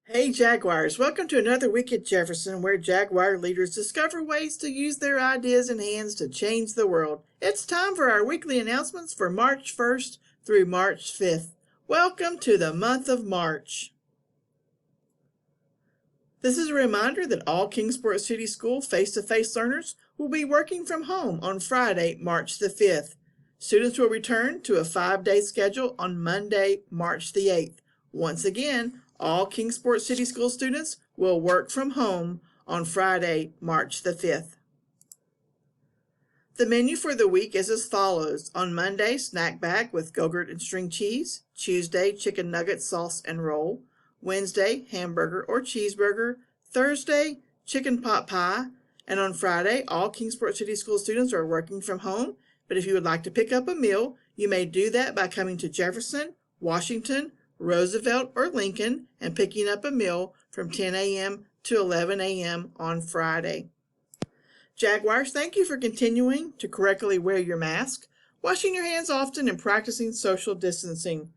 Hey Jaguars, welcome to another week at Jefferson where Jaguar leaders discover ways to use their ideas and hands to change the world. It's time for our weekly announcements for March 1st through March 5th. Welcome to the month of March. This is a reminder that all Kingsport City School face-to-face learners will be working from home on Friday, March the 5th. Students will return to a 5-day schedule on Monday, March the 8th. Once again, all Kingsport City School students will work from home on Friday, March the 5th. The menu for the week is as follows. On Monday, snack bag with Go-Gurt and string cheese. Tuesday, chicken nuggets, sauce, and roll. Wednesday, hamburger or cheeseburger. Thursday, chicken pot pie. And on Friday, all Kingsport City School students are working from home. But if you would like to pick up a meal, you may do that by coming to Jefferson, Washington, Roosevelt, or Lincoln and picking up a meal from 10 a.m. to 11 a.m. on Friday. Jaguars, thank you for continuing to correctly wear your mask, washing your hands often, and practicing social distancing.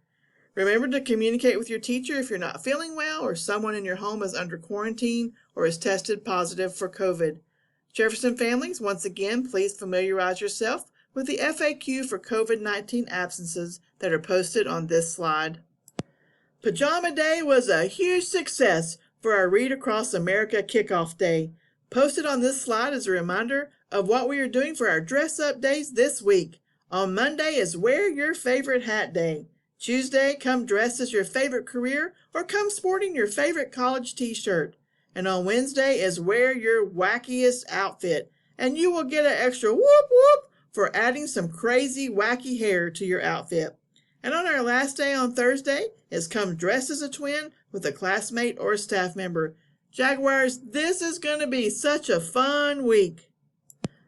Remember to communicate with your teacher if you're not feeling well or someone in your home is under quarantine or is tested positive for COVID. Jefferson families, once again, please familiarize yourself with the FAQ for COVID-19 absences that are posted on this slide. Pajama Day was a huge success for our Read Across America Kickoff Day. Posted on this slide is a reminder of what we are doing for our dress-up days this week. On Monday is Wear Your Favorite Hat Day. Tuesday, come dressed as your favorite career or come sporting your favorite college t-shirt. And on Wednesday is Wear Your Wackiest Outfit, and you will get an extra whoop whoop for adding some crazy wacky hair to your outfit. And on our last day on Thursday is come dressed as a twin with a classmate or a staff member. Jaguars, this is going to be such a fun week.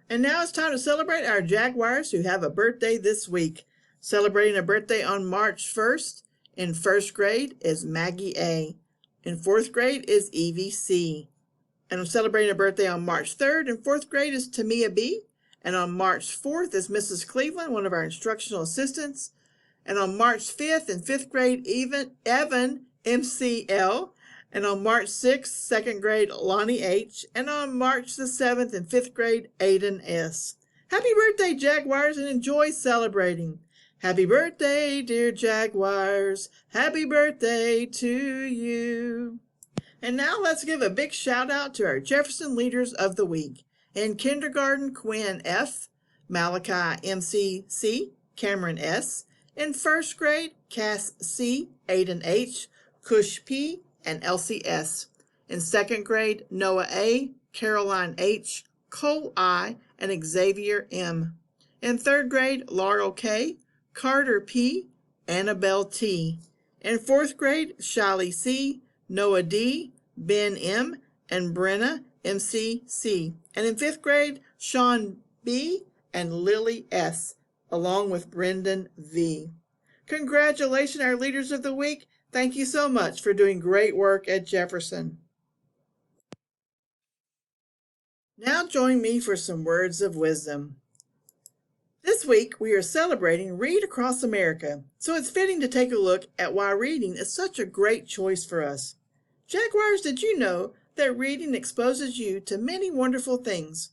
And now it's time to celebrate our Jaguars who have a birthday this week. Celebrating a birthday on March 1st in first grade is Maggie A. In fourth grade is Evie C. And celebrating a birthday on March 3rd in fourth grade is Tamia B. And on March 4th is Mrs. Cleveland, one of our instructional assistants. And on March 5th in 5th grade, Evan MCL. And on March 6th, 2nd grade, Lonnie H. And on March the 7th in 5th grade, Aiden S. Happy birthday, Jaguars, and enjoy celebrating. Happy birthday, dear Jaguars. Happy birthday to you. And now let's give a big shout out to our Jefferson Leaders of the Week. In kindergarten, Quinn F., Malachi MCC, Cameron S., in first grade, Cass C., Aiden H., Kush P., and Elsie S. In second grade, Noah A., Caroline H., Cole I., and Xavier M. In third grade, Laurel K., Carter P., Annabelle T. In fourth grade, Shiley C., Noah D., Ben M., and Brenna MCC. And in fifth grade, Sean B. and Lily S., along with Brendan V. Congratulations, our Leaders of the Week. Thank you so much for doing great work at Jefferson. Now join me for some words of wisdom. This week, we are celebrating Read Across America, so it's fitting to take a look at why reading is such a great choice for us. Jaguars, did you know that reading exposes you to many wonderful things?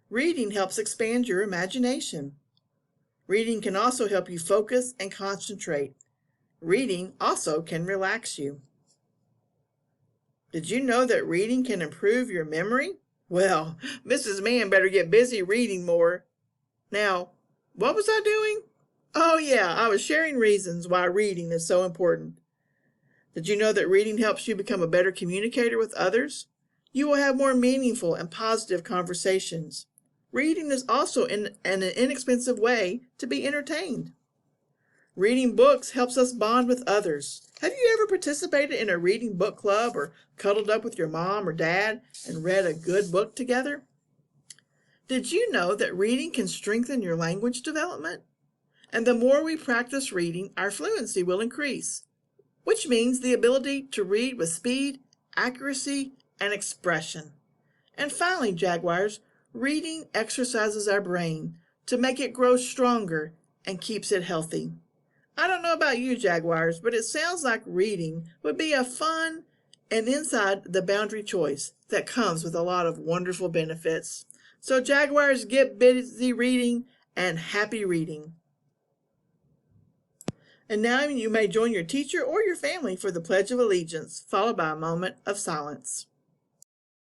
Reading helps expand your imagination. Reading can also help you focus and concentrate. Reading also can relax you. Did you know that reading can improve your memory? Well, Mrs. Mann better get busy reading more. Now, what was I doing? Oh yeah, I was sharing reasons why reading is so important. Did you know that reading helps you become a better communicator with others? You will have more meaningful and positive conversations. Reading is also an inexpensive way to be entertained. Reading books helps us bond with others. Have you ever participated in a reading book club or cuddled up with your mom or dad and read a good book together? Did you know that reading can strengthen your language development? And the more we practice reading, our fluency will increase, which means the ability to read with speed, accuracy, and expression. And finally, Jaguars, reading exercises our brain to make it grow stronger and keeps it healthy. I don't know about you, Jaguars, but it sounds like reading would be a fun and inside the Boundary Choice that comes with a lot of wonderful benefits. So Jaguars, get busy reading and happy reading. And now you may join your teacher or your family for the Pledge of Allegiance, followed by a moment of silence.